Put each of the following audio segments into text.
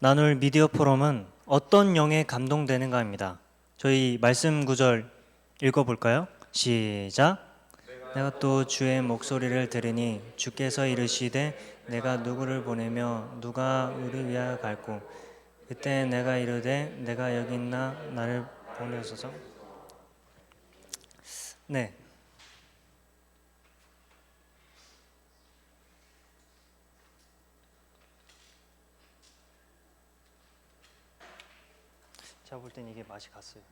나눌 미디어 포럼은 어떤 영에 감동되는가입니다. 저희 말씀 구절 읽어볼까요? 시작. 내가 또 주의 목소리를 들으니 주께서 이르시되 내가 누구를 보내며 누가 우리 위하여 갈고 그때 내가 이르되 내가 여기 있나 나를 보내소서. 네. 제가 볼 땐 이게 맛이 갔어요.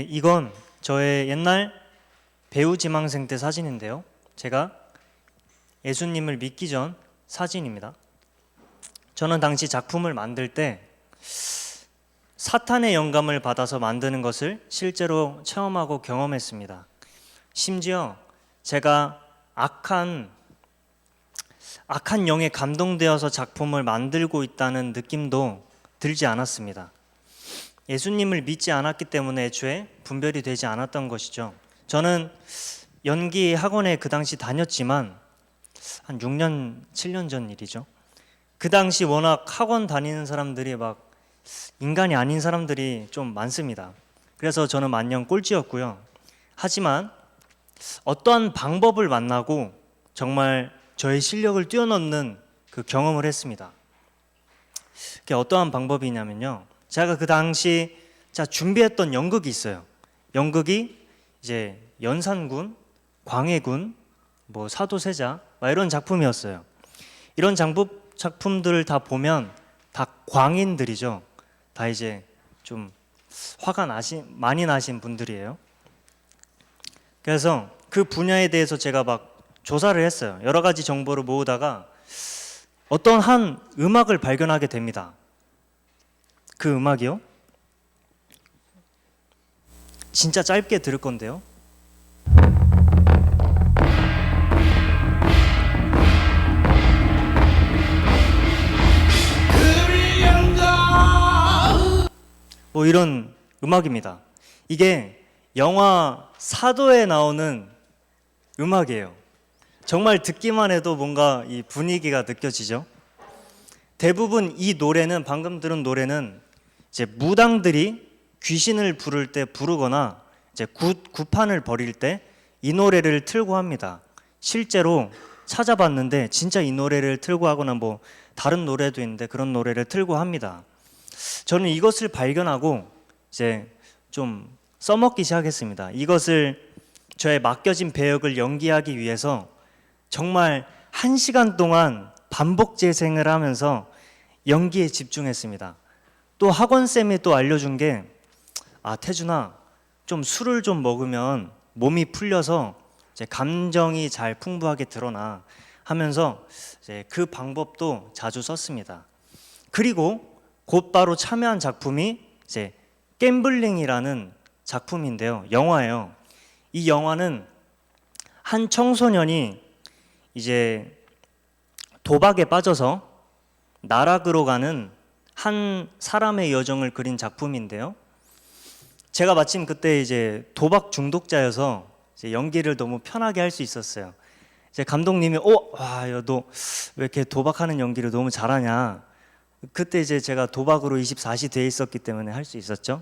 이건 저의 옛날 배우 지망생 때 사진인데요. 제가 예수님을 믿기 전 사진입니다. 저는 당시 작품을 만들 때 사탄의 영감을 받아서 만드는 것을 실제로 체험하고 경험했습니다. 심지어 제가 악한 영에 감동되어서 작품을 만들고 있다는 느낌도 들지 않았습니다. 예수님을 믿지 않았기 때문에 애초에 분별이 되지 않았던 것이죠. 저는 연기 학원에 그 당시 다녔지만 한 6년, 7년 전 일이죠. 그 당시 워낙 학원 다니는 사람들이 막 인간이 아닌 사람들이 좀 많습니다. 그래서 저는 만년 꼴찌였고요. 하지만 어떠한 방법을 만나고 정말 저의 실력을 뛰어넘는 그 경험을 했습니다. 그게 어떠한 방법이냐면요. 제가 그 당시 준비했던 연극이 있어요. 연극이 이제 연산군, 광해군, 사도세자 이런 작품이었어요. 이런 작품들을 다 보면 다 광인들이죠. 다 이제 좀 화가 많이 나신 분들이에요. 그래서 그 분야에 대해서 제가 막 조사를 했어요. 여러 가지 정보를 모으다가 어떤 한 음악을 발견하게 됩니다. 그 음악이요? 진짜 짧게 들을 건데요. 이런 음악입니다. 이게 영화 사도에 나오는 음악이에요. 정말 듣기만 해도 뭔가 이 분위기가 느껴지죠. 대부분 이 노래는, 방금 들은 노래는 이제 무당들이 귀신을 부를 때 부르거나 이제 구판을 벌일 때 이 노래를 틀고 합니다. 실제로 찾아봤는데 진짜 이 노래를 틀고 하거나 다른 노래도 있는데 그런 노래를 틀고 합니다. 저는 이것을 발견하고 이제 좀 써먹기 시작했습니다. 이것을 저의 맡겨진 배역을 연기하기 위해서 정말 1시간 동안 반복 재생을 하면서 연기에 집중했습니다. 또 학원쌤이 또 알려준 게 태준아, 좀 술을 좀 먹으면 몸이 풀려서 이제 감정이 잘 풍부하게 드러나 하면서 이제 그 방법도 자주 썼습니다. 그리고 곧바로 참여한 작품이 이제 갬블링이라는 작품인데요. 영화예요. 이 영화는 한 청소년이 이제 도박에 빠져서 나락으로 가는 한 사람의 여정을 그린 작품인데요. 제가 마침 그때 이제 도박 중독자여서 이제 연기를 너무 편하게 할 수 있었어요. 이제 감독님이 야, 너 왜 이렇게 도박하는 연기를 너무 잘하냐. 그때 이제 제가 도박으로 24시 돼 있었기 때문에 할 수 있었죠.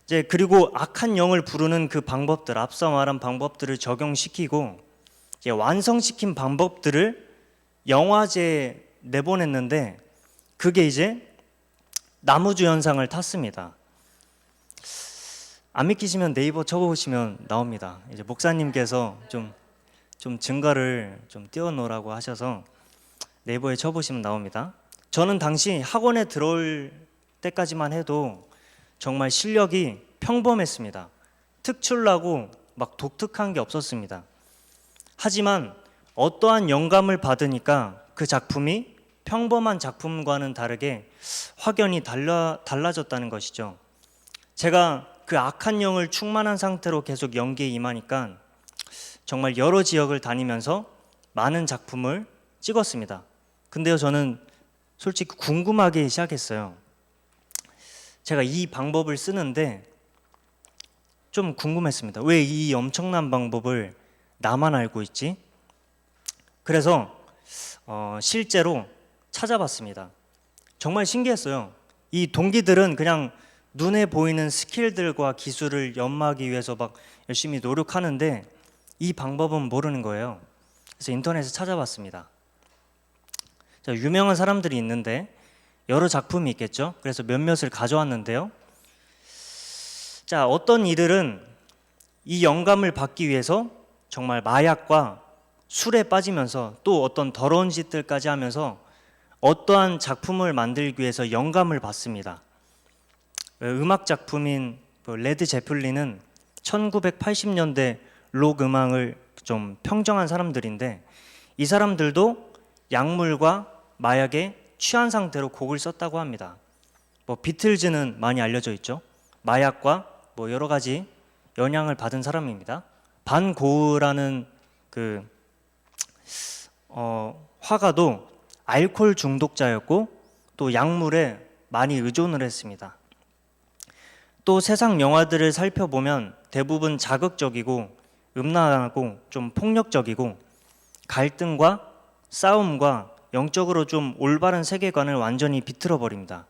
이제 그리고 악한 영을 부르는 그 방법들, 앞서 말한 방법들을 적용시키고 이제 완성시킨 방법들을 영화제에 내보냈는데 그게 이제 나무주연상을 탔습니다. 안 믿기시면 네이버 쳐보시면 나옵니다. 이제 목사님께서 좀 증거를 좀 띄워놓으라고 하셔서 네이버에 쳐보시면 나옵니다. 저는 당시 학원에 들어올 때까지만 해도 정말 실력이 평범했습니다. 특출나고 막 독특한 게 없었습니다. 하지만 어떠한 영감을 받으니까 그 작품이 평범한 작품과는 다르게 확연히 달라졌다는 것이죠. 제가 그 악한 영을 충만한 상태로 계속 연기에 임하니까 정말 여러 지역을 다니면서 많은 작품을 찍었습니다. 근데요, 저는 솔직히 궁금하기 시작했어요. 제가 이 방법을 쓰는데 좀 궁금했습니다. 왜 이 엄청난 방법을 나만 알고 있지? 그래서 실제로 찾아봤습니다. 정말 신기했어요. 이 동기들은 그냥 눈에 보이는 스킬들과 기술을 연마하기 위해서 막 열심히 노력하는데 이 방법은 모르는 거예요. 그래서 인터넷에 찾아봤습니다. 자, 유명한 사람들이 있는데 여러 작품이 있겠죠. 그래서 몇몇을 가져왔는데요. 자, 어떤 이들은 이 영감을 받기 위해서 정말 마약과 술에 빠지면서 또 어떤 더러운 짓들까지 하면서 어떠한 작품을 만들기 위해서 영감을 받습니다. 음악 작품인 레드 제플린은 1980년대 록 음악을 좀 평정한 사람들인데 이 사람들도 약물과 마약에 취한 상태로 곡을 썼다고 합니다. 비틀즈는 많이 알려져 있죠. 마약과 여러 가지 영향을 받은 사람입니다. 반 고흐라는 그 화가도 알코올 중독자였고 또 약물에 많이 의존을 했습니다. 또 세상 영화들을 살펴보면 대부분 자극적이고 음란하고 좀 폭력적이고 갈등과 싸움과 영적으로 좀 올바른 세계관을 완전히 비틀어 버립니다.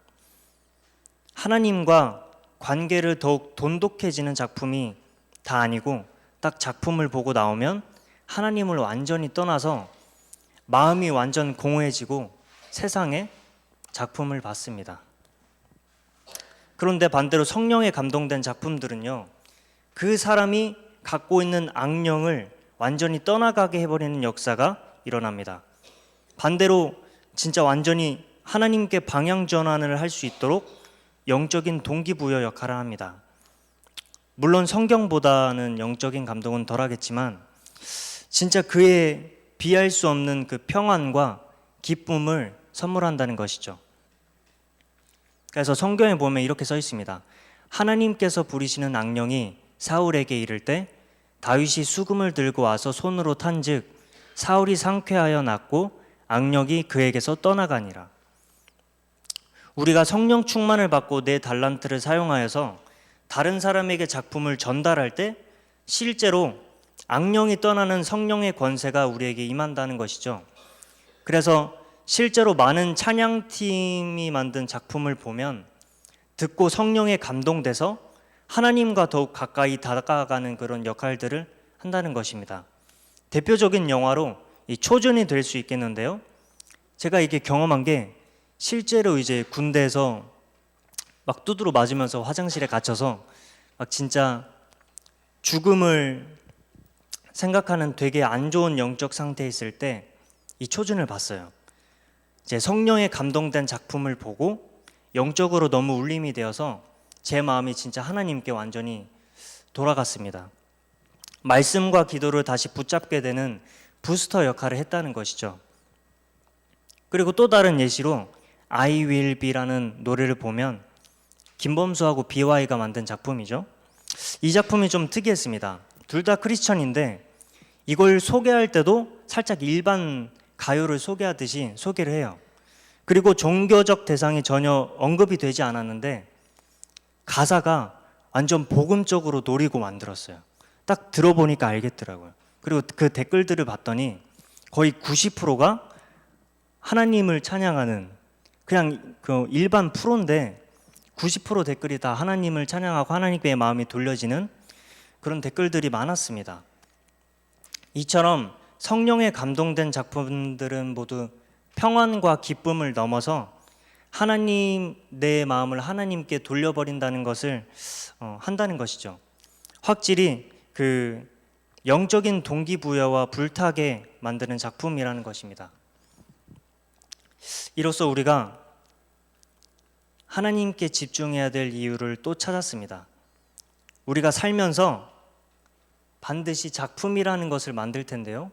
하나님과 관계를 더욱 돈독해지는 작품이 다 아니고 딱 작품을 보고 나오면 하나님을 완전히 떠나서 마음이 완전 공허해지고 세상에 작품을 봤습니다. 그런데 반대로 성령에 감동된 작품들은요, 그 사람이 갖고 있는 악령을 완전히 떠나가게 해버리는 역사가 일어납니다. 반대로 진짜 완전히 하나님께 방향 전환을 할 수 있도록 영적인 동기부여 역할을 합니다. 물론 성경보다는 영적인 감동은 덜하겠지만 진짜 그에 비할 수 없는 그 평안과 기쁨을 선물한다는 것이죠. 그래서 성경에 보면 이렇게 써 있습니다. 하나님께서 부리시는 악령이 사울에게 이를 때 다윗이 수금을 들고 와서 손으로 탄즉 사울이 상쾌하여 낫고 악령이 그에게서 떠나가니라. 우리가 성령 충만을 받고 내 달란트를 사용하여서 다른 사람에게 작품을 전달할 때 실제로 악령이 떠나는 성령의 권세가 우리에게 임한다는 것이죠. 그래서 실제로 많은 찬양팀이 만든 작품을 보면 듣고 성령에 감동돼서 하나님과 더욱 가까이 다가가는 그런 역할들을 한다는 것입니다. 대표적인 영화로 이 초전이 될 수 있겠는데요. 제가 이게 경험한 게 실제로 이제 군대에서 막 두드러 맞으면서 화장실에 갇혀서 막 진짜 죽음을 생각하는 되게 안 좋은 영적 상태에 있을 때 이 초전을 봤어요. 제 성령에 감동된 작품을 보고 영적으로 너무 울림이 되어서 제 마음이 진짜 하나님께 완전히 돌아갔습니다. 말씀과 기도를 다시 붙잡게 되는 부스터 역할을 했다는 것이죠. 그리고 또 다른 예시로 I will be라는 노래를 보면 김범수하고 BY가 만든 작품이죠. 이 작품이 좀 특이했습니다. 둘 다 크리스천인데 이걸 소개할 때도 살짝 일반 가요를 소개하듯이 소개를 해요. 그리고 종교적 대상이 전혀 언급이 되지 않았는데 가사가 완전 복음적으로 노리고 만들었어요. 딱 들어보니까 알겠더라고요. 그리고 그 댓글들을 봤더니 거의 90%가 하나님을 찬양하는 그냥 그 일반 프로인데 90% 댓글이 다 하나님을 찬양하고 하나님께 마음이 돌려지는 그런 댓글들이 많았습니다. 이처럼 성령에 감동된 작품들은 모두 평안과 기쁨을 넘어서 하나님 내 마음을 하나님께 돌려버린다는 것을 한다는 것이죠. 확실히 그 영적인 동기부여와 불타게 만드는 작품이라는 것입니다. 이로써 우리가 하나님께 집중해야 될 이유를 또 찾았습니다. 우리가 살면서 반드시 작품이라는 것을 만들 텐데요.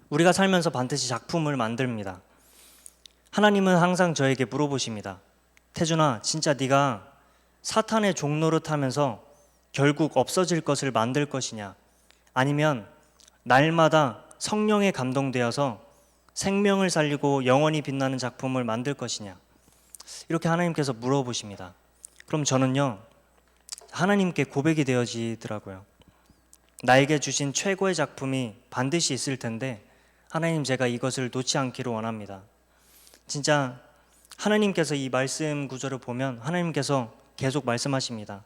우리가 살면서 반드시 작품을 만듭니다. 하나님은 항상 저에게 물어보십니다. 태준아, 진짜 네가 사탄의 종노릇 하면서 결국 없어질 것을 만들 것이냐? 아니면 날마다 성령에 감동되어서 생명을 살리고 영원히 빛나는 작품을 만들 것이냐? 이렇게 하나님께서 물어보십니다. 그럼 저는요, 하나님께 고백이 되어지더라고요. 나에게 주신 최고의 작품이 반드시 있을 텐데 하나님, 제가 이것을 놓지 않기를 원합니다. 진짜 하나님께서 이 말씀 구절을 보면 하나님께서 계속 말씀하십니다.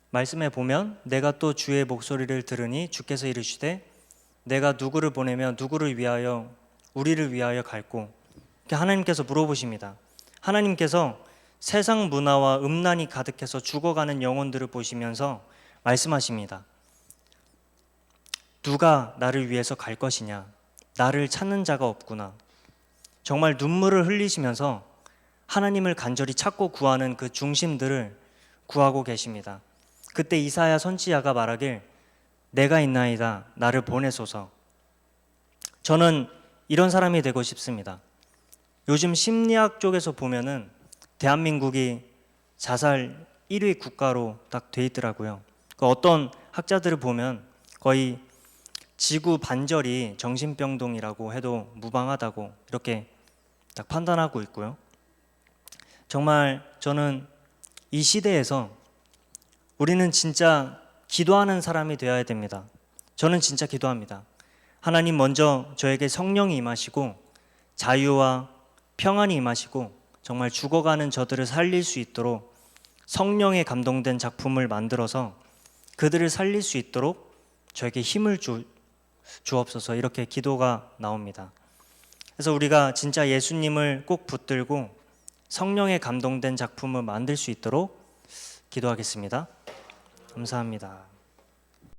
말씀에 보면 내가 또 주의 목소리를 들으니 주께서 이르시되 내가 누구를 보내며 누구를 위하여 우리를 위하여 갈고, 이렇게 하나님께서 물어보십니다. 하나님께서 세상 문화와 음란이 가득해서 죽어가는 영혼들을 보시면서 말씀하십니다. 누가 나를 위해서 갈 것이냐? 나를 찾는 자가 없구나. 정말 눈물을 흘리시면서 하나님을 간절히 찾고 구하는 그 중심들을 구하고 계십니다. 그때 이사야 선지자가 말하길 내가 있나이다, 나를 보내소서. 저는 이런 사람이 되고 싶습니다. 요즘 심리학 쪽에서 보면은 대한민국이 자살 1위 국가로 딱 돼 있더라고요. 어떤 학자들을 보면 거의 지구 반절이 정신병동이라고 해도 무방하다고 이렇게 딱 판단하고 있고요. 정말 저는 이 시대에서 우리는 진짜 기도하는 사람이 되어야 됩니다. 저는 진짜 기도합니다. 하나님, 먼저 저에게 성령이 임하시고 자유와 평안이 임하시고 정말 죽어가는 저들을 살릴 수 있도록 성령에 감동된 작품을 만들어서 그들을 살릴 수 있도록 저에게 힘을 주옵소서, 이렇게 기도가 나옵니다. 그래서 우리가 진짜 예수님을 꼭 붙들고 성령에 감동된 작품을 만들 수 있도록 기도하겠습니다. 감사합니다.